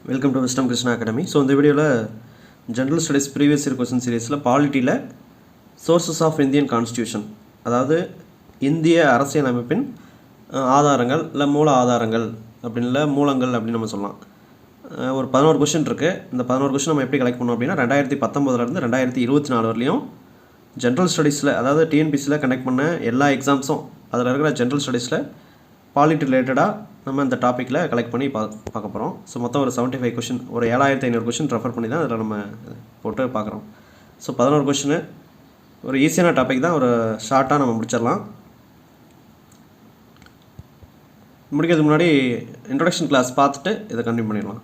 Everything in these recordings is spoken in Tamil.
Welcome to wisdom Krishna academy. So இந்த வீடியோவில் general studies previous year question சீரீஸில் பாலிட்டியில் சோர்சஸ் ஆஃப் இந்தியன் கான்ஸ்டியூஷன், அதாவது இந்திய அரசியலமைப்பின் ஆதாரங்கள் இல்லை மூல ஆதாரங்கள் இல்லை மூலங்கள் அப்படின்னு நம்ம சொல்லலாம். ஒரு 11 கொஸ்டின் இருக்குது. இந்த 11 கொஸ்டின் நம்ம எப்படி கலெக்ட் பண்ணோம் அப்படின்னா 2019 2024 வரலையும் ஜென்ரல் ஸ்டடீஸில், அதாவது டிஎன்பிசியில் கண்டக்ட் பண்ண எல்லா எக்ஸாம்ஸும் அதில் இருக்கிற ஜென்ரல் ஸ்டடீஸில் பாலிட்டி ரிலேட்டடாக நம்ம இந்த டாப்பிக்கில் கலெக்ட் பண்ணி பார்க்க போகிறோம். ஸோ மொத்தம் ஒரு 75 கொஷின், ஒரு 7500 கொஷின் ரெஃபர் பண்ணி தான் அதில் நம்ம போட்டு பார்க்குறோம். ஸோ 11 கொஷின் ஒரு ஈஸியான டாபிக் தான், ஒரு ஷார்ட்டாக நம்ம முடிச்சிடலாம். முடிக்கிறதுக்கு முன்னாடி இன்ட்ரொடக்ஷன் கிளாஸ் பார்த்துட்டு இதை கண்டினியூ பண்ணிடலாம்.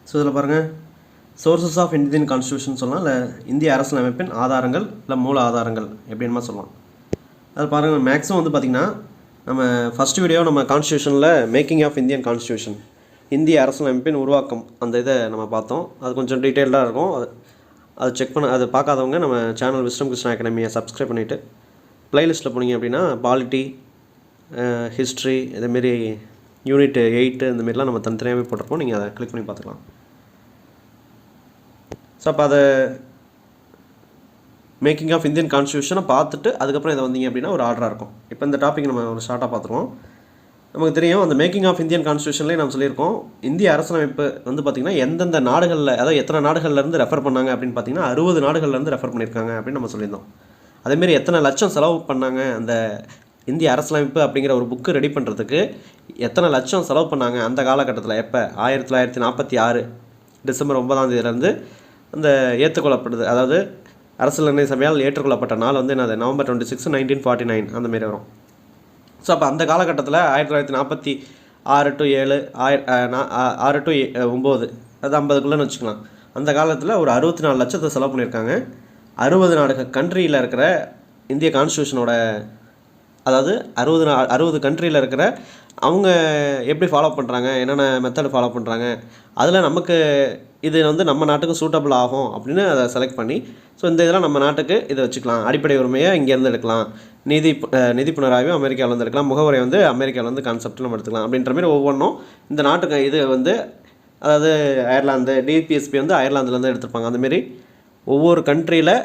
ஸோ இதில் பாருங்கள், சோர்சஸ் ஆஃப் இந்தியன் கான்ஸ்டியூஷன் சொல்லலாம், இல்லை இந்திய அரசியலமைப்பின் ஆதாரங்கள் இல்லை மூல ஆதாரங்கள் எப்படின்மா சொல்லலாம். அது பாருங்கள், மேக்ஸிமம் வந்து பார்த்திங்கன்னா நம்ம ஃபஸ்ட் வீடியோ நம்ம கான்ஸ்டியூஷனில் மேக்கிங் ஆஃப் இந்தியன் கான்ஸ்டியூஷன், இந்திய அரசியலமைப்பின் உருவாக்கம், அந்த இதை நம்ம பார்த்தோம். அது கொஞ்சம் டீட்டெயில்டாக இருக்கும். அது செக் பண்ண, அது பார்க்காதவங்க நம்ம சேனல் விஸ்டம் கிருஷ்ணா அகாடமியை சப்ஸ்கிரைப் பண்ணிவிட்டு ப்ளேலிஸ்ட்டில் போனீங்க அப்படின்னா பாலிட்டி, ஹிஸ்ட்ரி, இதேமாரி யூனிட் 8 இந்தமாரிலாம் நம்ம தனித்தனியாகவே போட்டிருப்போம். நீங்கள் அதை கிளிக் பண்ணி பார்த்துக்கலாம். ஸோ அப்போ அதை மேக்கிங் ஆஃப் இந்தியன் கான்ஸ்டியூஷனை பார்த்துட்டு அதுக்கப்புறம் இதை வந்தீங்க அப்படின்னா ஒரு ஆர்டராக இருக்கும். இப்போ இந்த டாபிக் நம்ம ஒரு ஷார்ட்டாக பார்த்துருவோம். நமக்கு தெரியும், அந்த மேக்கிங் ஆஃப் இந்தியன் கான்ஸ்டியூஷன்லேயே நம்ம சொல்லியிருக்கோம், இந்திய அரசியலமைப்பு வந்து பார்த்திங்கன்னா எந்தெந்த நாடுகளில், அதாவது எத்தனை நாடுகள்லேருந்து ரெஃபர் பண்ணாங்க அப்படின்னு பார்த்தீங்கன்னா 60 நாடுகள்லேருந்து ரெஃபர் பண்ணியிருக்காங்க அப்படின்னு நம்ம சொல்லியிருந்தோம். அதேமாரி எத்தனை லட்சம் செலவு பண்ணாங்க, அந்த இந்திய அரசியலமைப்பு அப்படிங்கிற ஒரு புக்கு ரெடி பண்ணுறதுக்கு எத்தனை லட்சம் செலவு பண்ணாங்க அந்த காலகட்டத்தில். எப்போ 1946 டிசம்பர் 9 அந்த ஏற்றுக்கொள்ளப்படுது, அதாவது அரசியல் நிர்ணய சபையால் ஏற்றுக்கொள்ளப்பட்ட நாள் வந்து என்னது, நவம்பர் 26, 1949 அந்தமாரி வரும். ஸோ அப்போ அந்த காலகட்டத்தில் 1946 to 7 6 to 9 அது 50க்குள்ளேன்னு வச்சுக்கலாம். அந்த காலத்தில் ஒரு 64 லட்சத்தை செலவு பண்ணியிருக்காங்க. 60 நாடு கண்ட்ரியில் இருக்கிற இந்திய கான்ஸ்டியூஷனோட, அதாவது 60 கண்ட்ரியில் இருக்கிற அவங்க எப்படி ஃபாலோ பண்ணுறாங்க, என்னென்ன மெத்தட் ஃபாலோ பண்ணுறாங்க, அதில் நமக்கு இது வந்து நம்ம நாட்டுக்கு சூட்டபிள் ஆகும் அப்படின்னு அதை செலக்ட் பண்ணி, ஸோ இந்த இதெல்லாம் நம்ம நாட்டுக்கு இதை வச்சுக்கலாம். அடிப்படை உரிமையை இங்கேருந்து எடுக்கலாம், நிதி புனராய்வு அமெரிக்காவிலேருந்து எடுக்கலாம், முகவரை வந்து அமெரிக்காவிலேருந்து கான்செப்ட் நம்ம எடுத்துக்கலாம் அப்படின்ற மாதிரி ஒவ்வொன்றும் இந்த நாட்டுக்கு இது வந்து, அதாவது அயர்லாந்து டிபிஎஸ்பி வந்து அயர்லாந்துலேருந்து எடுத்துருப்பாங்க. அந்தமாரி ஒவ்வொரு கண்ட்ரியில்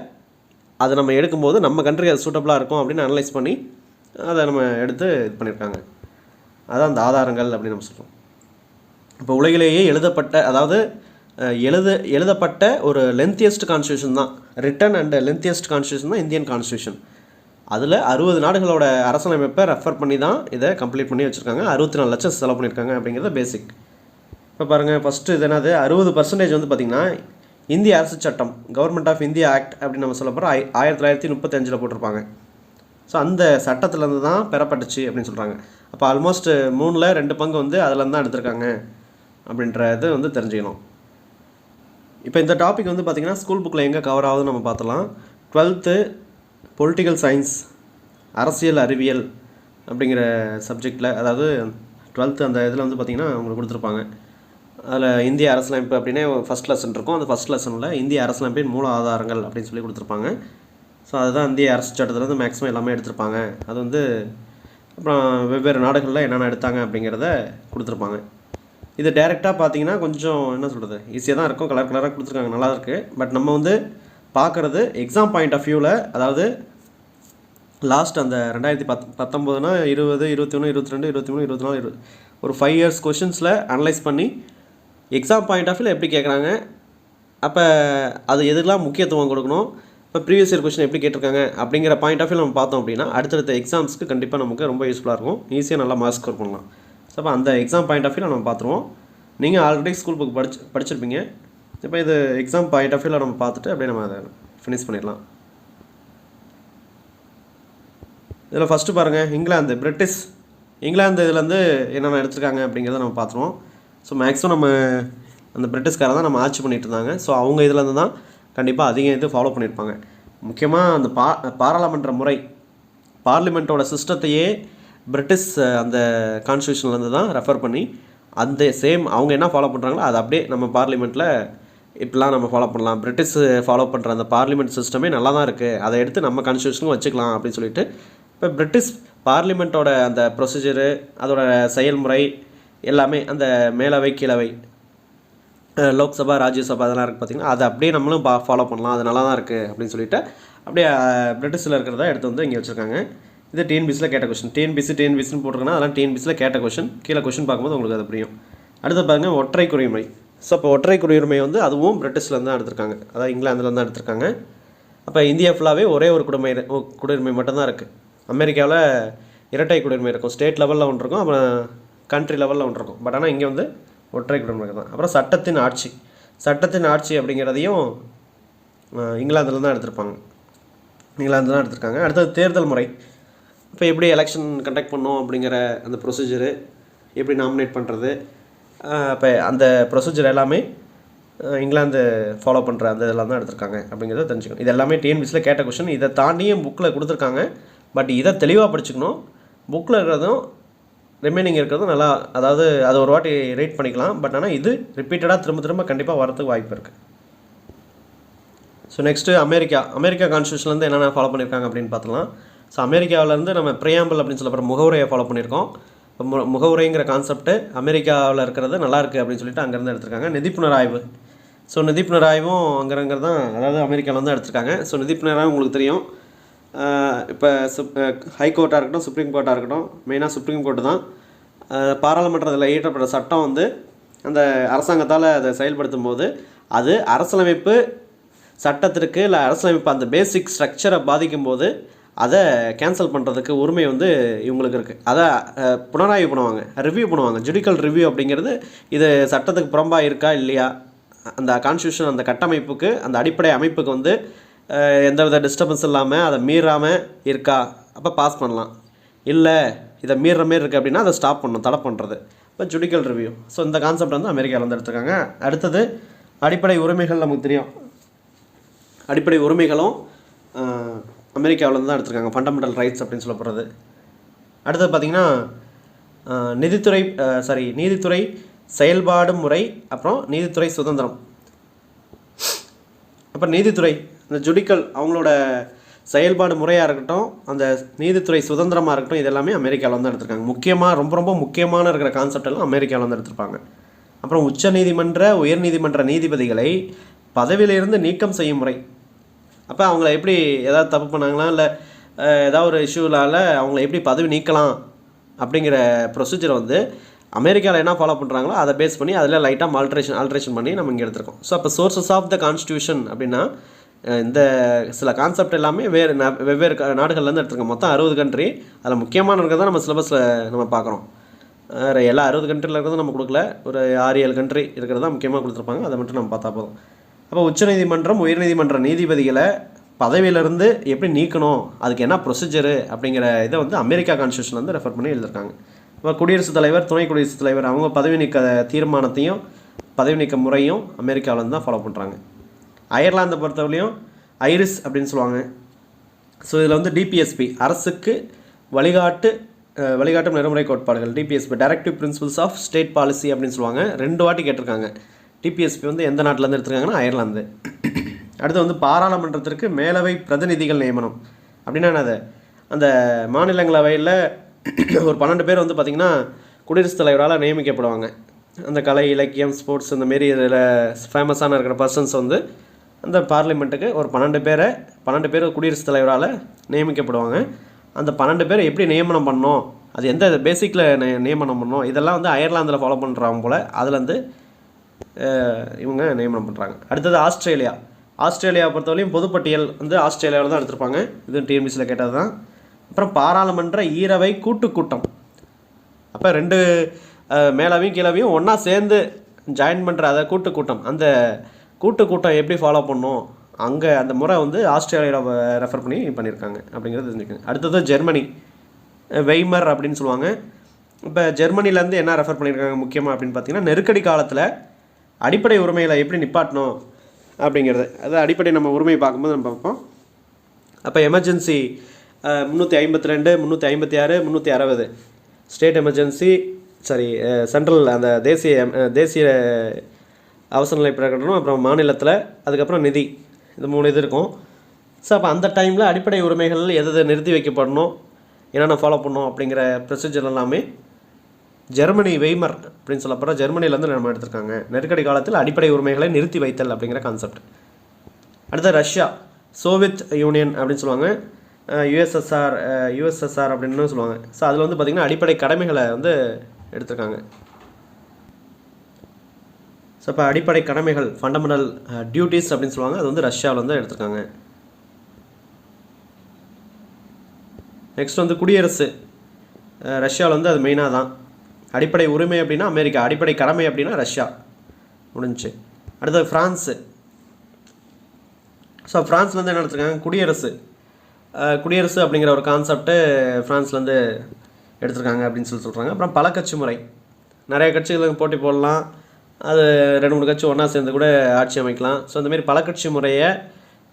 அதை நம்ம எடுக்கும்போது நம்ம கண்ட்ரிக்கு அது சூட்டபிளாக இருக்கும் அப்படின்னு அனலைஸ் பண்ணி அதை நம்ம எடுத்து இது பண்ணியிருக்காங்க. அதான் அந்த ஆதாரங்கள் அப்படின்னு நம்ம சொல்கிறோம். இப்போ உலகிலேயே எழுதப்பட்ட, அதாவது எழுதப்பட்ட ஒரு லென்த்தியஸ்ட் கான்ஸ்டியூஷன் தான், ரிட்டன் அண்ட் லென்த்தியஸ்ட் கான்ஸ்டியூஷன் தான் இந்தியன் கான்ஸ்டியூஷன். அதில் 60 நாடுகளோட அரசியலமைப்பை ரெஃபர் பண்ணி தான் இதை கம்ப்ளீட் பண்ணி வச்சுருக்காங்க. 64 லட்சம் செலவு பண்ணியிருக்காங்க அப்படிங்கிறது பேசிக். இப்போ பாருங்கள், ஃபஸ்ட்டு இது என்னது, 60% வந்து பார்த்திங்கன்னா இந்திய அரசு சட்டம், கவர்மெண்ட் ஆஃப் இந்தியா ஆக்ட் அப்படின்னு நம்ம சொல்ல போகிறோம், 1935 போட்டிருப்பாங்க. ஸோ அந்த சட்டத்துலேருந்து தான் பெறப்பட்டுச்சு அப்படின்னு சொல்கிறாங்க. அப்போ ஆல்மோஸ்ட் 3ல் 2 பங்கு வந்து அதிலேருந்து தான் எடுத்திருக்காங்க அப்படின்றது வந்து தெரிஞ்சுக்கணும். இப்போ இந்த டாபிக் வந்து பார்த்திங்கன்னா ஸ்கூல் புக்கில் எங்கே கவர் ஆகுதுன்னு நம்ம பார்த்தலாம். 12th பொலிட்டிக்கல் சயின்ஸ், அரசியல் அறிவியல் அப்படிங்கிற சப்ஜெக்டில், அதாவது 12th அந்த இதில் வந்து பார்த்திங்கன்னா அவங்களுக்கு கொடுத்துருப்பாங்க. அதில் இந்திய அரசியலமைப்பு அப்படின்னே ஃபஸ்ட் லெசன் இருக்கும். அந்த ஃபஸ்ட் லெசனில் இந்திய அரசியலமைப்பின் மூல ஆதாரங்கள் அப்படின்னு சொல்லி கொடுத்துருப்பாங்க. ஸோ அதுதான் இந்திய அரசு சட்டத்துலேருந்து மேக்ஸிமம் எல்லாமே எடுத்திருப்பாங்க. அது வந்து அப்புறம் வெவ்வேறு நாடுகளில் என்னென்ன எடுத்தாங்க அப்படிங்கிறத கொடுத்துருப்பாங்க. இது டைரெக்டாக பார்த்தீங்கன்னா கொஞ்சம் என்ன சொல்கிறது, ஈஸியாக தான் இருக்கும், கலராக கொடுத்துருக்காங்க, நல்லா இருக்குது. பட் நம்ம வந்து பார்க்குறது எக்ஸாம் பாயிண்ட் ஆஃப் வியூவில், அதாவது லாஸ்ட் அந்த 2019 20 21 22 23 24 ஒரு 5 இயர்ஸ் கொஷின்ஸில் அனலைஸ் பண்ணி எக்ஸாம் பாயிண்ட் ஆஃப் வியூவில் எப்படி கேட்குறாங்க, அப்போ அது எதுக்கெலாம் முக்கியத்துவம் கொடுக்கணும், இப்போ ப்ரீவியஸ் இயர் கொஸ்டின் எப்படி கேட்டிருக்காங்க அப்படிங்கிற பாயிண்ட் ஆஃப் வியூ நம்ம பார்த்தோம் அப்படின்னா அடுத்தடுத்த எக்ஸாம்ஸ்க்கு கண்டிப்பாக நமக்கு ரொம்ப யூஸ்ஃபுல்லாக இருக்கும், ஈஸியாக நல்லா மார்க்ஸ் ஸ்கோர் பண்ணலாம். ஸோ அப்போ அந்த எக்ஸாம் பாயிண்ட் ஆஃப் வியூவில் நம்ம பார்த்துருவோம். நீங்கள் ஆல்ரெடி ஸ்கூல் புக் படிச்சிருப்பீங்க. இப்போ இது எக்ஸாம் பாயிண்ட் ஆஃப் வியூவில் நம்ம பார்த்துட்டு அப்படியே நம்ம அதை ஃபினிஷ் பண்ணிடலாம். இதில் ஃபஸ்ட்டு பாருங்கள், இங்கிலாந்து இதுலேருந்து என்னென்ன எடுத்துருக்காங்க அப்படிங்கிறத நம்ம பார்த்துருவோம். ஸோ மேக்ஸிமம் நம்ம அந்த பிரிட்டிஷ்காரை தான் நம்ம ஆட்சி பண்ணிகிட்டு இருந்தாங்க. ஸோ அவங்க இதுலேருந்து தான் கண்டிப்பாக அதிகம் இது ஃபாலோ பண்ணியிருப்பாங்க. முக்கியமாக அந்த பாராளுமன்ற முறை, பார்லிமெண்ட்டோட சிஸ்டத்தையே பிரிட்டிஷ் அந்த கான்ஸ்டியூஷன்லேருந்து தான் ரெஃபர் பண்ணி அந்த சேம் அவங்க என்ன ஃபாலோ பண்ணுறாங்களோ அதை அப்படியே நம்ம பார்லிமெண்ட்டில் இப்படிலாம் நம்ம ஃபாலோ பண்ணலாம். பிரிட்டிஷ் ஃபாலோ பண்ணுற அந்த பார்லிமெண்ட் சிஸ்டமே நல்லா தான் இருக்குது, அதை எடுத்து நம்ம கான்ஸ்டியூஷனுக்கும் வச்சுக்கலாம் அப்படின்னு சொல்லிட்டு இப்போ பிரிட்டிஷ் பார்லிமெண்ட்டோட அந்த ப்ரொசீஜரு, அதோட செயல்முறை எல்லாமே அந்த மேலவை கீழவை, லோக்சபா ராஜ்யசபா அதெல்லாம் இருக்குது பார்த்திங்கன்னா, அதை அப்படியே நம்மளும் ஃபாலோ பண்ணலாம், அது நல்லா தான் இருக்குது அப்படின்னு சொல்லிட்டு அப்படியே பிரிட்டிஷில் இருக்கிறத எடுத்து வந்து இங்கே வச்சுருக்காங்க. இது டிஎன்பிசியில் கேட்ட கொஷின். டிஎன்பிசின்னு போட்டிருக்கேன்னா அதெல்லாம் டிஎன்பிசியில் கேட்ட கொஷின். கீழே கொஷின் பார்க்கும்போது உங்களுக்கு அது புரியும். அடுத்து பாருங்கள் ஒற்றை குடியுரிமை. ஸோ இப்போ ஒற்றை குடியுரிமை வந்து அதுவும் பிரிட்டிஷ்லேருந்து தான் எடுத்திருக்காங்க, அதாவது இங்கிலாந்துலேருந்து தான் எடுத்திருக்காங்க. அப்போ இந்தியா ஃபுல்லாகவே ஒரே ஒரு குடியுரிமை மட்டும்தான் இருக்குது. அமெரிக்காவில் இரட்டை குடியுரிமை இருக்கும், ஸ்டேட் லெவலில் ஒன்று இருக்கும், அப்புறம் கண்ட்ரி லெவலில் ஒன்று இருக்கும். பட் ஆனால் இங்கே வந்து ஒற்றை குடியுரிமை தான். அப்புறம் சட்டத்தின் ஆட்சி அப்படிங்கிறதையும் இங்கிலாந்தில் தான் எடுத்திருப்பாங்க, இங்கிலாந்து தான் எடுத்திருக்காங்க. அடுத்தது தேர்தல் முறை. இப்போ எப்படி எலெக்ஷன் கண்டக்ட் பண்ணோம் அப்படிங்கிற அந்த ப்ரொசீஜரு, எப்படி நாமினேட் பண்ணுறது, இப்போ அந்த ப்ரொசீஜர் எல்லாமே இங்கிலாந்து ஃபாலோ பண்ணுற அந்த இதெல்லாம் தான் எடுத்திருக்காங்க அப்படிங்கிறத தெரிஞ்சுக்கணும். இது எல்லாமே டிஎன்பிசியில் கேட்ட கொஷின். இதை தாண்டியும் புக்கில் கொடுத்துருக்காங்க. பட் இதை தெளிவாக படிச்சுக்கணும். புக்கில் இருக்கிறதும் ரிமைனிங் இருக்கிறதும் நல்லா, அதாவது அதை ஒரு வாட்டி ரீட் பண்ணிக்கலாம். பட் ஆனால் இது ரிப்பீட்டடாக திரும்ப கண்டிப்பாக வரதுக்கு வாய்ப்பு இருக்குது. ஸோ நெக்ஸ்ட்டு அமெரிக்கா கான்ஸ்டியூஷன்லேருந்து என்னென்ன ஃபாலோ பண்ணியிருக்காங்க அப்படின்னு பார்த்துக்கலாம். ஸோ அமெரிக்காவிலேருந்து நம்ம ப்ரியாம்பிள் அப்படின்னு சொல்லப்படுற முகவுரையை ஃபாலோ பண்ணியிருக்கோம். இப்போ முகவுரைங்கிற கான்செப்ட்டு அமெரிக்காவில் இருக்கிறது நல்லாயிருக்கு அப்படின்னு சொல்லிட்டு அங்கேருந்து எடுத்திருக்காங்க. நிதிப்புணராய்வு. ஸோ நிதிப்புணராய்வும் அங்கேங்கிறது தான், அதாவது அமெரிக்காவில் தான் எடுத்திருக்காங்க. ஸோ நிதிப்புணராய்வு உங்களுக்கு தெரியும், இப்போ ஹைகோர்ட்டாக இருக்கட்டும், சுப்ரீம் கோர்ட்டாக இருக்கட்டும், மெயினாக சுப்ரீம் கோர்ட்டு தான் பாராளுமன்றத்தில் இயற்றப்பட்ட சட்டம் வந்து அந்த அரசாங்கத்தால் அதை செயல்படுத்தும் போது அது அரசியலமைப்பு சட்டத்திற்கு இல்லை அரசியலமைப்பு அந்த பேசிக் ஸ்ட்ரக்சரை பாதிக்கும் போது அதை கேன்சல் பண்ணுறதுக்கு உரிமை வந்து இவங்களுக்கு இருக்குது. அதை புனராய்வு பண்ணுவாங்க, ரிவ்யூ பண்ணுவாங்க. ஜுடிக்கல் ரிவ்யூ அப்படிங்கிறது இது சட்டத்துக்கு புறம்பாக இருக்கா இல்லையா, அந்த கான்ஸ்டியூஷன் அந்த கட்டமைப்புக்கு அந்த அடிப்படை அமைப்புக்கு வந்து எந்தவித டிஸ்டர்பன்ஸ் இல்லாமல் அதை மீறாமல் இருக்கா, அப்போ பாஸ் பண்ணலாம். இல்லை இதை மீறுற மாரி இருக்குது அப்படின்னா அதை ஸ்டாப் பண்ணணும், தடை பண்ணுறது. இப்போ ஜுடிக்கல் ரிவ்யூ. ஸோ இந்த கான்செப்ட் வந்து அமெரிக்காவில் வந்து எடுத்துருக்காங்க. அடுத்தது அடிப்படை உரிமைகள். நமக்கு தெரியும் அடிப்படை உரிமைகளும் அமெரிக்காவில் தான் எடுத்திருக்காங்க, ஃபண்டமெண்டல் ரைட்ஸ் அப்படின்னு சொல்லப்படுறது. அடுத்தது பார்த்திங்கன்னா நீதித்துறை செயல்பாடு முறை, அப்புறம் நீதித்துறை சுதந்திரம். அப்புறம் நீதித்துறை இந்த ஜுடிக்கல் அவங்களோட செயல்பாடு முறையாக இருக்கட்டும், அந்த நீதித்துறை சுதந்திரமாக இருக்கட்டும், இது எல்லாமே அமெரிக்காவில் வந்து எடுத்திருக்காங்க. முக்கியமாக ரொம்ப முக்கியமான இருக்கிற கான்செப்ட் எல்லாம் அமெரிக்காவில் வந்து எடுத்திருப்பாங்க. அப்புறம் உச்சநீதிமன்ற உயர்நீதிமன்ற நீதிபதிகளை பதவியிலிருந்து நீக்கம் செய்யும் முறை. அப்போ அவங்கள எப்படி ஏதாவது தப்பு பண்ணாங்களா, இல்லை ஏதாவது ஒரு இஷ்யூலால் அவங்கள எப்படி பதவி நீக்கலாம் அப்படிங்கிற ப்ரொசீஜரை வந்து அமெரிக்காவில் என்ன ஃபாலோ பண்ணுறாங்களோ அதை பேஸ் பண்ணி அதில் லைட்டாக ஆல்ட்ரேஷன் பண்ணி நம்ம இங்கே எடுத்திருக்கோம். ஸோ அப்போ சோர்சஸ் ஆஃப் த கான்ஸ்டியூஷன் அப்படின்னா இந்த சில கான்செப்ட் எல்லாமே வெவ்வேறு நாடுகள்லேருந்து எடுத்துருக்கோம். மொத்தம் 60 கண்ட்ரி. அதில் முக்கியமான இருக்கிறத நம்ம சிலபஸில் நம்ம பார்க்குறோம். எல்லா 60 கண்ட்ரியில் இருக்கிறதும் நம்ம கொடுக்கல, ஒரு 6-7 கண்ட்ரி இருக்கிறதா முக்கியமாக கொடுத்துருப்பாங்க. அதை மட்டும் நம்ம பார்த்தா போதும். அப்போ உச்சநீதிமன்றம் உயர்நீதிமன்ற நீதிபதிகளை பதவியிலிருந்து எப்படி நீக்கணும், அதுக்கு என்ன ப்ரொசீஜரு அப்படிங்கிற இதை வந்து அமெரிக்கா கான்ஸ்டியூஷன் வந்து ரெஃபர் பண்ணி எழுதியிருக்காங்க. இப்போ குடியரசுத் தலைவர், துணை குடியரசுத் தலைவர் அவங்க பதவி நீக்க தீர்மானத்தையும் பதவி நீக்க முறையும் அமெரிக்காவில் தான் ஃபாலோ பண்ணுறாங்க. அயர்லாந்தை பொறுத்தவரையும் ஐரிஸ் அப்படின்னு சொல்லுவாங்க. ஸோ இதில் வந்து டிபிஎஸ்பி அரசுக்கு வழிகாட்டும் நெறிமுறை கோட்பாடுகள், DPSP directive principles of state policy அப்படின்னு சொல்லுவாங்க. 2 வாட்டி கேட்டிருக்காங்க. டிபிஎஸ்பி வந்து எந்த நாட்டிலேருந்து எடுத்துருக்காங்கன்னா அயர்லாந்து. அடுத்து வந்து பாராளுமன்றத்திற்கு மேலவை பிரதிநிதிகள் நியமனம் அப்படின்னா என்னது, அந்த மாநிலங்களவையில் ஒரு 12 பேர் வந்து பார்த்திங்கன்னா குடியரசுத் தலைவரால் நியமிக்கப்படுவாங்க. அந்த கலை, இலக்கியம், ஸ்போர்ட்ஸ் இந்த மாரி இதில் ஃபேமஸான இருக்கிற பர்சன்ஸ் வந்து அந்த பார்லிமெண்ட்டுக்கு ஒரு 12 பேர் குடியரசுத் தலைவரால் நியமிக்கப்படுவாங்க. அந்த 12 பேரை எப்படி நியமனம் பண்ணணும், அது எந்த பேசிக்கில் நியமனம் பண்ணணும், இதெல்லாம் வந்து அயர்லாந்தில் ஃபாலோ பண்ணுறாங்க போல். அதுலேருந்து இவங்க நியமனம் பண்ணுறாங்க. அடுத்தது ஆஸ்திரேலியாவை பொறுத்தவரையும் பொதுப்பட்டியல் வந்து ஆஸ்திரேலியாவில் தான் எடுத்திருப்பாங்க. இது டிஎன்பிசியில் கேட்டது தான். அப்புறம் பாராளுமன்ற ஈரவை கூட்டுக்கூட்டம். அப்போ 2 மேலவையும் கீழவையும் ஒன்றா சேர்ந்து ஜாயின் பண்ணுற அதை கூட்டுக்கூட்டம், அந்த கூட்டுக்கூட்டம் எப்படி ஃபாலோ பண்ணணும், அங்கே அந்த முறை வந்து ஆஸ்திரேலியாவை ரெஃபர் பண்ணி பண்ணியிருக்காங்க அப்படிங்கிறது தெரிஞ்சுக்கோங்க. அடுத்தது ஜெர்மனி, வெய்மர் அப்படின்னு சொல்லுவாங்க. இப்போ ஜெர்மனிலேருந்து என்ன ரெஃபர் பண்ணியிருக்காங்க முக்கியமாக அப்படின்னு பார்த்தீங்கன்னா, நெருக்கடி காலத்தில் அடிப்படை உரிமைகளை எப்படி நிப்பாட்டணும் அப்படிங்கிறது. அது அடிப்படை நம்ம உரிமையை பார்க்கும்போது நம்ம பார்ப்போம். அப்போ எமர்ஜென்சி 352, 356, 360 ஸ்டேட் எமர்ஜென்சி, சென்ட்ரல் அந்த தேசிய அவசர நிலை பிரகடனம், அப்புறம் மாநிலத்தில், அதுக்கப்புறம் நிதி, இந்த 3 இது இருக்கும். ஸோ அப்போ அந்த டைமில் அடிப்படை உரிமைகள் எது நிறுத்தி வைக்கப்படணும், என்னென்ன ஃபாலோ பண்ணோம் அப்படிங்கிற ப்ரொசீஜர் எல்லாமே ஜெர்மனி வெய்மர் அப்படின்னு சொல்லப்படுற ஜெர்மனிலேருந்து நம்ம எடுத்திருக்காங்க. நெருக்கடி காலத்தில் அடிப்படை உரிமைகளை நிறுத்தி வைத்தல் அப்படிங்கிற கான்செப்ட். அடுத்த ரஷ்யா, சோவியத் யூனியன் அப்படின்னு சொல்லுவாங்க, யுஎஸ்எஸ்ஆர் அப்படின்னு சொல்லுவாங்க. ஸோ அதில் வந்து பார்த்திங்கன்னா அடிப்படை கடமைகளை வந்து எடுத்திருக்காங்க. ஸோ இப்போ அடிப்படை கடமைகள் ஃபண்டமெண்டல் டியூட்டிஸ் அப்படின்னு சொல்லுவாங்க, அது வந்து ரஷ்யாவில் வந்து எடுத்திருக்காங்க. நெக்ஸ்ட் வந்து குடியரசு, ரஷ்யாவில் வந்து அது மெயினாக தான். அடிப்படை உரிமை அப்படின்னா அமெரிக்கா, அடிப்படை கடமை அப்படின்னா ரஷ்யா, முடிஞ்சிச்சு. அடுத்தது ஃப்ரான்ஸு. ஸோ ஃப்ரான்ஸ்லேருந்து என்ன எடுத்துருக்காங்க, குடியரசு அப்படிங்கிற ஒரு கான்செப்ட்டு ஃப்ரான்ஸ்லேருந்து எடுத்திருக்காங்க அப்படின்னு சொல்கிறாங்க. அப்புறம் பல கட்சி முறை, நிறைய கட்சிகளுக்கு போட்டி போடலாம், அது 2-3 கட்சி ஒன்றா சேர்ந்து கூட ஆட்சி அமைக்கலாம். ஸோ இந்தமாரி பல கட்சி முறையை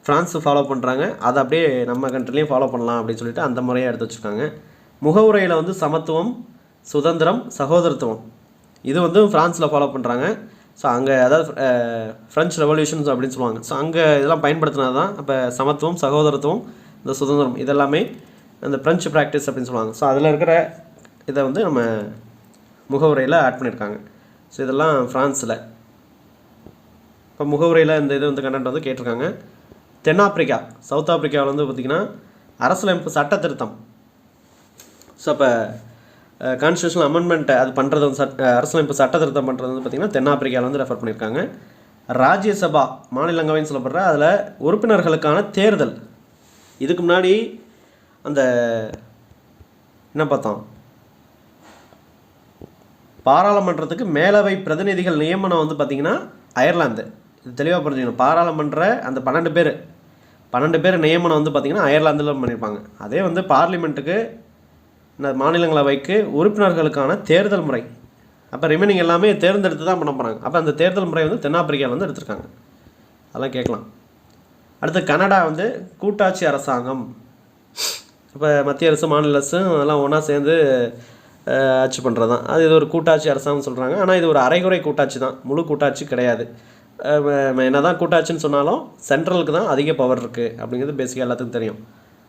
ஃப்ரான்ஸு ஃபாலோ பண்ணுறாங்க, அதை அப்படியே நம்ம கண்ட்ரிலையும் ஃபாலோ பண்ணலாம் அப்படின்னு சொல்லிட்டு அந்த முறையை எடுத்து வச்சுருக்காங்க. முகவுரையில் வந்து சமத்துவம், சுதந்திரம், சகோதரத்துவம், இது வந்து ஃப்ரான்ஸில் ஃபாலோ பண்ணுறாங்க. ஸோ அங்கே அதாவது ஃப்ரெஞ்ச் ரெவல்யூஷன்ஸ் அப்படின்னு சொல்லுவாங்க. ஸோ அங்கே இதெல்லாம் பயன்படுத்தினது தான். அப்போ சமத்துவம், சகோதரத்துவம், இந்த சுதந்திரம், இதெல்லாமே அந்த ஃப்ரெஞ்சு ப்ராக்டிஸ் அப்படின்னு சொல்லுவாங்க. ஸோ அதில் இருக்கிற இதை வந்து நம்ம முகவுரையில் ஆட் பண்ணியிருக்காங்க. ஸோ இதெல்லாம் ஃப்ரான்ஸில். இப்போ முகவுரையில் இந்த இது வந்து கண்டென்ட் வந்து கேட்டிருக்காங்க. தென்னாப்பிரிக்கா, சவுத் ஆப்பிரிக்காவில் வந்து பார்த்திங்கன்னா அரசியலமைப்பு சட்ட திருத்தம். ஸோ அப்போ கான்ஸ்டியூஷனல் அமெண்ட்மெண்ட்டை அது பண்ணுறது வந்து அரசியலமைப்பு சட்ட திருத்தம் பண்ணுறது வந்து பார்த்திங்கன்னா தென்னாப்பிரிக்காவில் வந்து ரெஃபர் பண்ணியிருக்காங்க. ராஜ்யசபா, மாநிலங்களவைன்னு சொல்லப்படுற அதில் உறுப்பினர்களுக்கான தேர்தல். இதுக்கு முன்னாடி அந்த என்ன பார்த்தோம், பாராளுமன்றத்துக்கு மேலவை பிரதிநிதிகள் நியமனம் வந்து பார்த்திங்கன்னா அயர்லாந்து. இது தெளிவாக புரிஞ்சுக்கணும். பாராளுமன்ற அந்த 12 பேர் நியமனம் வந்து பார்த்திங்கன்னா அயர்லாந்தில் பண்ணியிருப்பாங்க. அதே வந்து பார்லிமெண்ட்டுக்கு, இந்த மாநிலங்களவைக்கு உறுப்பினர்களுக்கான தேர்தல் முறை, அப்போ ரிமைனிங் எல்லாமே தேர்ந்தெடுத்து தான் பண்ண போகிறாங்க. அப்போ அந்த தேர்தல் முறை வந்து தென்னாப்பிரிக்காவில் வந்து எடுத்திருக்காங்க. அதெல்லாம் கேட்கலாம். அடுத்து கனடா வந்து கூட்டாட்சி அரசாங்கம். இப்போ மத்திய அரசு, மாநில அரசு அதெல்லாம் ஒன்றா சேர்ந்து ஆட்சி பண்ணுறது தான். அது இது ஒரு கூட்டாட்சி அரசாங்கம் சொல்கிறாங்க. ஆனால் இது ஒரு அரைகுறை கூட்டாட்சி தான், முழு கூட்டாட்சி கிடையாது. என்ன தான் கூட்டாட்சின்னு சொன்னாலும் சென்ட்ரலுக்கு தான் அதிக பவர் இருக்குது அப்படிங்கிறது பேசிக்காக எல்லாத்துக்கும் தெரியும்.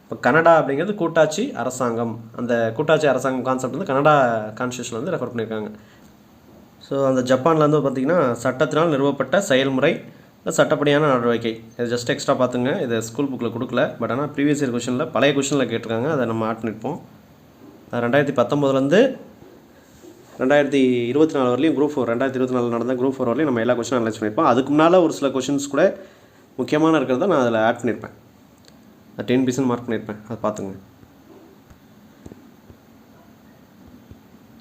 இப்போ கனடா அப்படிங்கிறது கூட்டாட்சி அரசாங்கம். அந்த கூட்டாட்சி அரசாங்கம் கான்செப்ட் வந்து கனடா கான்ஸ்டியூஷனில் வந்து ரெஃபர் பண்ணியிருக்காங்க. ஸோ அந்த ஜப்பானில் வந்து பார்த்திங்கன்னா சட்டத்தினால் நிறுவப்பட்ட செயல்முறை, சட்டப்படியான நடவடிக்கை. இது ஜஸ்ட் எக்ஸ்ட்ரா பார்த்துங்க, இது ஸ்கூல் புக்கில் கொடுக்கல. பட் ஆனால் ப்ரீவியஸ் இயர் கொஷனில், பழைய கொஷனில் கேட்டிருக்காங்க, அதை நம்ம ஆட் பண்ணியிருப்போம். 2019 2024 வரலையும் குரூப் 4, 2024 நடந்த குரூப் 4 வரலையும் நம்ம எல்லா கொஷனும் அனலைஸ் பண்ணியிருப்போம். அதுக்கு முன்னால் ஒரு சில கொஷின்ஸ் கூட முக்கியமான இருக்கிறத நான் அதில் ஆட் பண்ணியிருப்பேன். 10% மார்க் பண்ணியிருப்பேன், அதை பார்த்துங்க.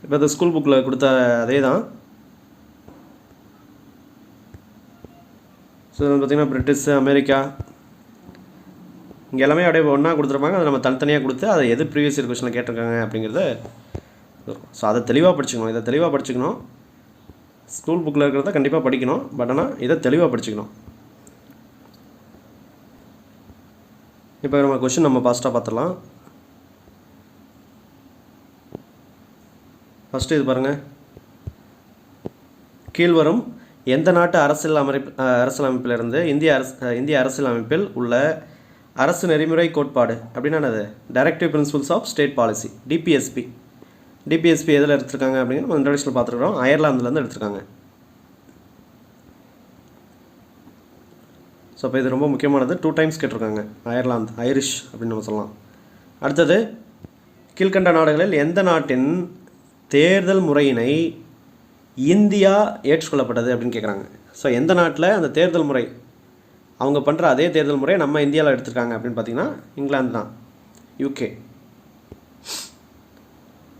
இப்போ இந்த ஸ்கூல் புக்கில் கொடுத்த அதே தான். ஸோ பார்த்திங்கன்னா பிரிட்டிஷ், அமெரிக்கா, இங்கே எல்லாமே அப்படியே ஒன்றா கொடுத்துருப்பாங்க. அதை நம்ம தனித்தனியாக கொடுத்து அதை எது ப்ரீவியஸ் இயர் கொஷனில் கேட்டிருக்காங்க அப்படிங்கிறத. ஸோ அதை தெளிவாக படிச்சுக்கணும், இதை தெளிவாக படிச்சுக்கணும். ஸ்கூல் புக்கில் இருக்கிறத கண்டிப்பாக படிக்கணும், பட் ஆனால் இதை தெளிவாக படிச்சுக்கணும். இப்போ நம்ம கொஷின் நம்ம ஃபாஸ்ட்டாக பார்த்துடலாம். ஃபஸ்ட்டு இது பாருங்கள், கீழ்வரும் எந்த நாட்டு அரசியலமைப்பிலிருந்து இந்திய அரசியலமைப்பில் உள்ள அரசு நெறிமுறை கோட்பாடு அப்படின்னா என்னது, directive principles of state policy, DPSP எதில் எடுத்துருக்காங்க அப்படிங்கிற நம்ம இன்ட்ரடக்ஷனில் பார்த்துருக்கோம். அயர்லாந்துலேருந்து எடுத்துருக்காங்க. ஸோ இப்போ இது ரொம்ப முக்கியமானது, 2 டைம்ஸ் கேட்டிருக்காங்க. அயர்லாந்து, ஐரிஷ் அப்படின்னு நம்ம சொல்லலாம். அடுத்தது, கீழ்கண்ட நாடுகளில் எந்த நாட்டின் தேர்தல் முறையினை இந்தியா ஏற்றுக்கொள்ளப்பட்டது அப்படின்னு கேட்குறாங்க. ஸோ எந்த நாட்டில் அந்த தேர்தல் முறை, அவங்க பண்ணுற அதே தேர்தல் முறையை நம்ம இந்தியாவில் எடுத்திருக்காங்க அப்படின்னு பார்த்தீங்கன்னா இங்கிலாந்து தான், யூகே.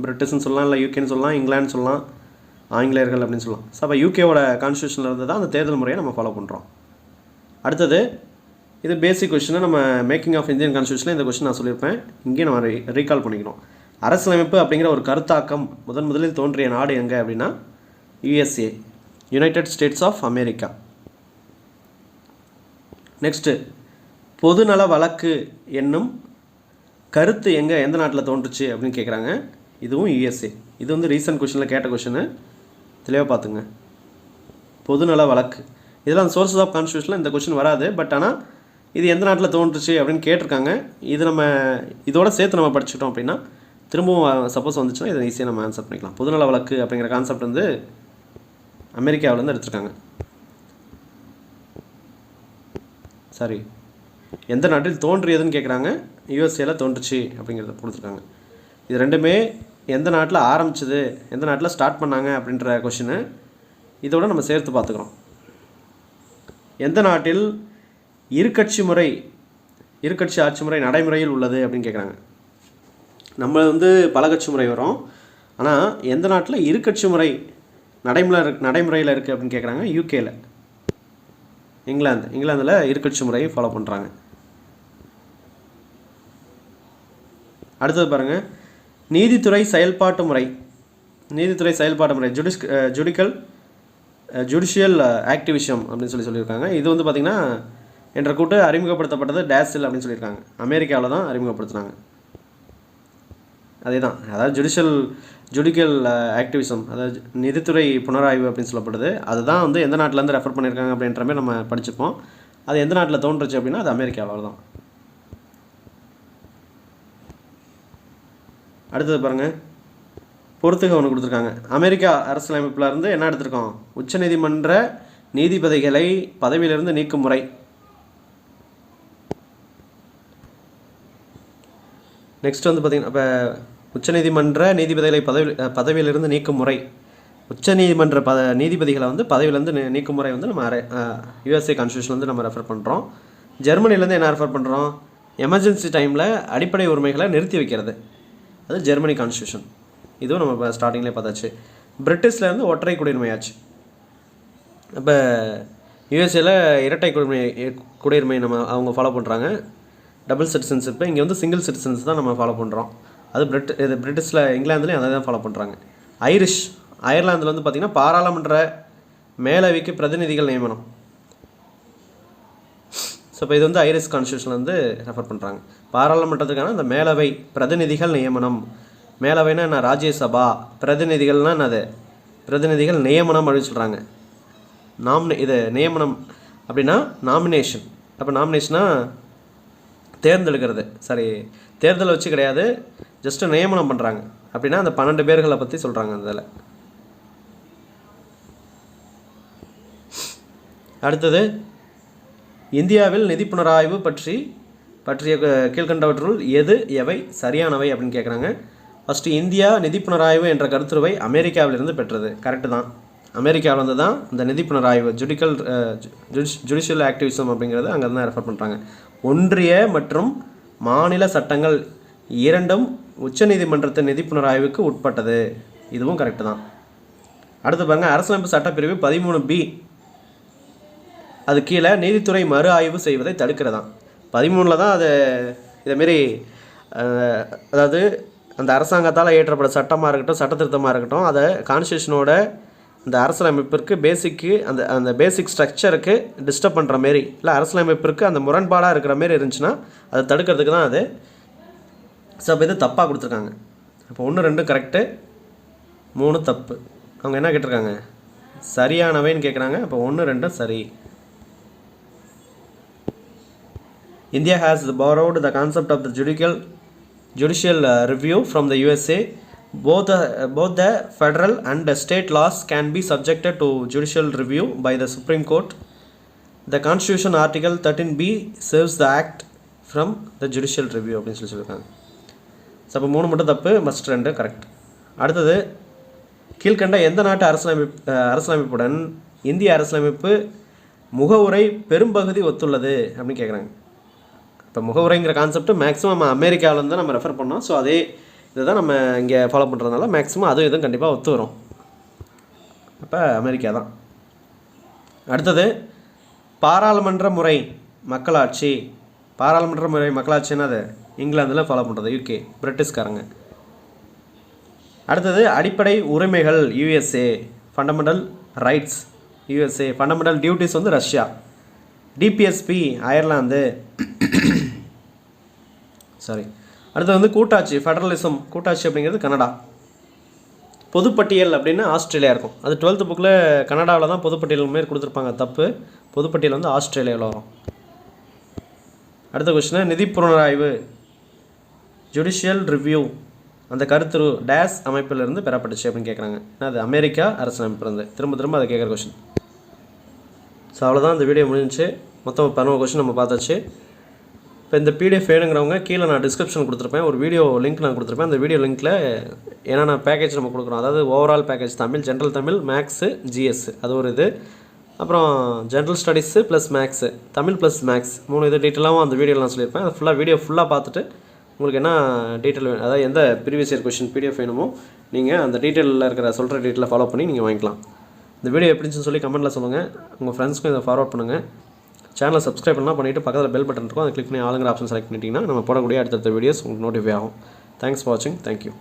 பிரிட்டிஷ்னு சொல்லலாம், இல்லை யூகேன்னு சொல்லலாம், இங்கிலாந்து சொல்லலாம், ஆங்கிலேயர்கள் அப்படின்னு சொல்லலாம். ஸோ அப்போ யூகேவோட கான்ஸ்டியூஷனில் இருந்து தான் அந்த தேர்தல் முறையை நம்ம ஃபாலோ பண்ணுறோம். அடுத்தது, இது பேசிக் கொஷின், நம்ம மேக்கிங் ஆஃப் இந்தியன் கான்ஸ்டியூஷனில் இந்த கொஷின் நான் சொல்லியிருப்பேன். இங்கேயும் நம்ம ரீகால் பண்ணிக்கணும். அரசியலமைப்பு அப்படிங்கிற ஒரு கருத்தாக்கம் முதலில் தோன்றிய நாடு எங்கே அப்படின்னா USA, united states of America. Next, பொதுநல வழக்கு என்னும் கருத்து எந்த நாட்டில் தோன்றுச்சு அப்படின்னு கேட்குறாங்க. இதுவும் யுஎஸ்ஏ. இது வந்து ரீசன்ட் கொஷினில் கேட்ட கொஷினு, தெளிவாக பார்த்துங்க. பொதுநல வழக்கு, இதெல்லாம் சோர்ஸஸ் ஆஃப் கான்ஸ்டியூஷனில் இந்த கொஷின் வராது. பட் ஆனால் இது எந்த நாட்டில் தோன்றுச்சு அப்படின்னு கேட்டிருக்காங்க. இது நம்ம இதோட சேர்த்து நம்ம படிச்சுட்டோம் அப்படின்னா திரும்பவும் சப்போஸ் வந்துச்சுன்னா இதை ஈஸியாக நம்ம ஆன்சர் பண்ணிக்கலாம். பொதுநல வழக்கு அப்படிங்கிற கான்செப்ட் வந்து அமெரிக்காவிலேருந்து எடுத்திருக்காங்க. சாரி, எந்த நாட்டில் தோன்றியதுன்னு கேட்குறாங்க. யூஎஸ்ஏல தோன்றுச்சு அப்படிங்கிறத கொடுத்துருக்காங்க. இது ரெண்டுமே எந்த நாட்டில் ஆரம்பிச்சது, எந்த நாட்டில் ஸ்டார்ட் பண்ணாங்க அப்படின்ற கொஷினு இதோட நம்ம சேர்த்து பார்த்துக்கிறோம். எந்த நாட்டில் இருக்கட்சி ஆட்சி முறை நடைமுறையில் உள்ளது அப்படின்னு கேட்குறாங்க. நம்ம வந்து பல கட்சி முறை வரும், ஆனால் எந்த நாட்டில் இருக்கட்சி முறை நடைமுறையில் இருக்குது அப்படின்னு கேட்குறாங்க. யூகேல, இங்கிலாந்தில் இருக்கட்சி முறையை ஃபாலோ பண்ணுறாங்க. அடுத்தது பாருங்கள், நீதித்துறை செயல்பாட்டு முறை ஜுடிஷியல் ஆக்டிவிசம் அப்படின்னு சொல்லியிருக்காங்க. இது வந்து பார்த்திங்கன்னா என்ற கூட்டு அறிமுகப்படுத்தப்பட்டது டேஸில் அப்படின்னு சொல்லியிருக்காங்க. அமெரிக்காவில் தான் அறிமுகப்படுத்தினாங்க. அதே தான், அதாவது ஜுடிக்கல் ஆக்டிவிசம், அதாவது நீதித்துறை புனராய்வு அப்படின்னு சொல்லப்படுது. அதுதான் வந்து எந்த நாட்டிலேருந்து ரெஃபர் பண்ணியிருக்காங்க அப்படின்ற மாதிரி நம்ம படிச்சுப்போம். அது எந்த நாட்டில் தோன்றுச்சு அப்படின்னா அது அமெரிக்காவில் தான். அடுத்தது பாருங்கள், பொறுத்துக ஒன்று கொடுத்துருக்காங்க. அமெரிக்கா அரசியலமைப்பில் இருந்து என்ன எடுத்திருக்கோம்? உச்சநீதிமன்ற நீதிபதிகளை பதவியிலிருந்து நீக்கும் முறை. நெக்ஸ்ட் வந்து பார்த்திங்கன்னா, இப்போ உச்சநீதிமன்ற நீதிபதிகளை பதவியிலிருந்து நீக்கும் முறை, உச்சநீதிமன்ற நீதிபதிகளை வந்து பதவியிலேருந்து நீக்கும் முறை வந்து நம்ம யூஎஸ்ஏ கான்ஸ்டியூஷன்லேருந்து நம்ம ரெஃபர் பண்ணுறோம். ஜெர்மனிலேருந்து என்ன ரெஃபர் பண்ணுறோம்? எமர்ஜென்சி டைமில் அடிப்படை உரிமைகளை நிறுத்தி வைக்கிறது, அது ஜெர்மனி கான்ஸ்டியூஷன். இதுவும் நம்ம இப்போ ஸ்டார்டிங்லேயே பார்த்தாச்சு. பிரிட்டிஷ்லேருந்து ஒற்றை குடியுரிமையாச்சு. இப்போ யூஎஸ்ஏல இரட்டை குடியுரிமை நம்ம அவங்க ஃபாலோ பண்ணுறாங்க. டபுள் சிட்டிசன்ஷிப்பு, இங்கே வந்து சிங்கிள் சிட்டிசன்ஸ் தான் நம்ம ஃபாலோ பண்ணுறோம். அது பிரிட்டிஷில் இங்கிலாந்துலேயும் அதை தான் ஃபாலோ பண்ணுறாங்க. அயர்லாந்தில் வந்து பார்த்திங்கன்னா பாராளுமன்ற மேலவைக்கு பிரதிநிதிகள் நியமனம். ஸோ இப்போ இது வந்து ஐரிஷ் கான்ஸ்டியூஷனில் வந்து ரெஃபர் பண்ணுறாங்க. பாராளுமன்றத்துக்கான அந்த மேலவை பிரதிநிதிகள் நியமனம். மேலவைனா என்ன? ராஜ்யசபா. பிரதிநிதிகள்னால் என்னது? பிரதிநிதிகள் நியமனம் அப்படின்னு சொல்கிறாங்க. இது நியமனம் அப்படின்னா நாமினேஷன். அப்போ நாமினேஷனா தேர்ந்தெடுக்கிறது. சரி, தேர்தலை வச்சு கிடையாது, ஜஸ்ட்டு நியமனம் பண்ணுறாங்க. அப்படின்னா அந்த 12 பேர்களை பற்றி சொல்கிறாங்க அதில். அடுத்தது, இந்தியாவில் நிதி புனராய்வு பற்றிய கீழ்கண்டவற்றுள் எவை சரியானவை அப்படின்னு கேட்குறாங்க. ஃபஸ்ட்டு, இந்தியா நிதி புனராய்வு என்ற கருத்துருவை அமெரிக்காவிலிருந்து பெற்றது. கரெக்டு தான். அமெரிக்காவில் வந்து தான் இந்த நிதி புனராய்வு ஜுடிஷியல் ஆக்டிவிசம் அப்படிங்கிறது அங்கே தான் ரெஃபர் பண்ணுறாங்க. ஒன்றிய மற்றும் மாநில சட்டங்கள் இரண்டும் உச்சநீதிமன்றத்தின் நிதி புனராய்வுக்கு உட்பட்டது. இதுவும் கரெக்டு தான். அடுத்து பாருங்கள், அரசியலமைப்பு சட்டப்பிரிவு 13B, அது கீழே நீதித்துறை மறு ஆய்வு செய்வதை தடுக்கிறதான். 13 தான் அது இதேமாரி, அதாவது அந்த அரசாங்கத்தால் இயற்றப்பட்ட சட்டமாக இருக்கட்டும், சட்ட திருத்தமாக இருக்கட்டும், அதை கான்ஸ்டியூஷனோட இந்த அரசியலமைப்பிற்கு அந்த பேசிக் ஸ்ட்ரக்சருக்கு டிஸ்டர்ப் பண்ணுற மாரி, இல்லை அரசியலமைப்பிற்கு அந்த முரண்பாடாக இருக்கிற மாரி இருந்துச்சுன்னா அதை தடுக்கிறதுக்கு தான் அது. ஸோ அப்போ இது தப்பாக கொடுத்துருக்காங்க. அப்போ 1, 2 கரெக்டு, 3 தப்பு. அவங்க என்ன கேட்டிருக்காங்க? சரியானவைன்னு கேட்குறாங்க. அப்போ 1, 2 சரி. India has borrowed the concept of the judicial review from the USA. Both the federal and the state laws can be subjected to judicial review by the Supreme Court. The Constitution Article 13B saves the act from the judicial review அப்படின்னு சொல்லியிருக்காங்க. ஸோ அப்போ 3 மட்டும் தப்பு, மஸ்ட் 2 கரெக்ட். அடுத்தது, கீழ்கண்ட எந்த நாட்டு அரசியலமைப்புடன் இந்திய அரசியலமைப்பு முகவுரை பெரும்பகுதி ஒத்துள்ளது அப்படின்னு கேட்குறாங்க. இப்போ முகவுரைங்கிற கான்செப்ட் மேக்ஸிமம் அமெரிக்காவிலேருந்து தான் நம்ம ரெஃபர் பண்ணோம். ஸோ அதே இதை தான் நம்ம இங்கே ஃபாலோ பண்ணுறதுனால மேக்ஸிமம் அதுவும் இதுவும் கண்டிப்பாக ஒத்து வரும். அப்போ அமெரிக்கா தான். அடுத்தது, பாராளுமன்ற முறை மக்களாட்சி. பாராளுமன்ற முறை மக்களாட்சின்னா அது இங்கிலாந்தில் ஃபாலோ பண்ணுறது, யூகே, பிரிட்டிஷ்காரங்க. அடுத்தது, அடிப்படை உரிமைகள் USA, fundamental rights USA, fundamental duties வந்து ரஷ்யா, டிபிஎஸ்பி அயர்லாந்து. சாரி. அடுத்தது வந்து கூட்டாட்சி, ஃபெடரலிசம், கூட்டாட்சி அப்படிங்கிறது கனடா. பொதுப்பட்டியல் அப்படின்னு ஆஸ்திரேலியா இருக்கும். அது 12th புக்கில் கனடாவில் தான் பொதுப்பட்டியல் மாரி கொடுத்துருப்பாங்க. தப்பு, பொதுப்பட்டியல் வந்து ஆஸ்திரேலியாவில் வரும். அடுத்த கொஸ்டின், நிதி புனராய்வு ஜுடிஷியல் ரிவ்யூ அந்த கருத்துரு டேஸ் அமைப்பிலிருந்து பெறப்பட்டுச்சு அப்படின்னு கேட்குறாங்க. ஏன்னா அது அமெரிக்கா அரசியலமைப்பிலிருந்து. திரும்ப அதை கேட்குற கொஷின். ஸோ அவ்வளோதான், இந்த வீடியோ முடிஞ்சிச்சு. மொத்தம் 11 கொஷின் நம்ம பார்த்தாச்சு. இப்போ இந்த பிடிஎஃப் வேணுங்கிறவங்க கீழே நான் டிஸ்கிரிப்ஷன் கொடுத்துருப்பேன், ஒரு வீடியோ லிங்க் நான் கொடுத்துருப்பேன். அந்த வீடியோ லிங்க்கில் என்னென்ன பேக்கேஜ் நம்ம கொடுக்குறோம், அதாவது overall package Tamil, general Tamil, maths, GS அது ஒரு இது, அப்புறம் general studies plus maths, Tamil plus maths 3 இது டீட்டெயிலாகவும் அந்த வீடியோவில் நான் சொல்லியிருப்பேன். அது வீடியோ ஃபுல்லாக பார்த்துட்டு உங்களுக்கு என்ன டீட்டெயில் வேணும், அதாவது எந்த ப்ரீவியஸ் இயர் கொஷின் பிடிஎஃப் வேணுமோ நீங்கள் அந்த டீட்டெயிலில் இருக்கிற சொல்கிற டீட்டெயிலை ஃபாலோ பண்ணி நீங்கள் வாங்கிக்கலாம். இந்த வீடியோ எப்படின்னு சொல்லி கமெண்ட்டில் சொல்லுங்கள். உங்கள் ஃப்ரெண்ட்ஸ்க்கும் இதை ஃபார்வர்ட் பண்ணுங்கள். சேனலை சப்ஸ்கிரைப் பண்ணலாம் பண்ணிவிட்டு பக்கத்தில் பெல் பட்டன் இருக்கும், அதை கிளிக் பண்ணி ஆளுங்கிற ஆப்ஷன் செலக்ட் பண்ணிட்டீங்கன்னா நம்ம போடக்கூடிய அடுத்தடுத்த வீடியோஸ் உங்களுக்கு நோட்டிஃபை ஆகும். தேங்க்ஸ் ஃபார் வாட்சிங். தேங்க்யூ.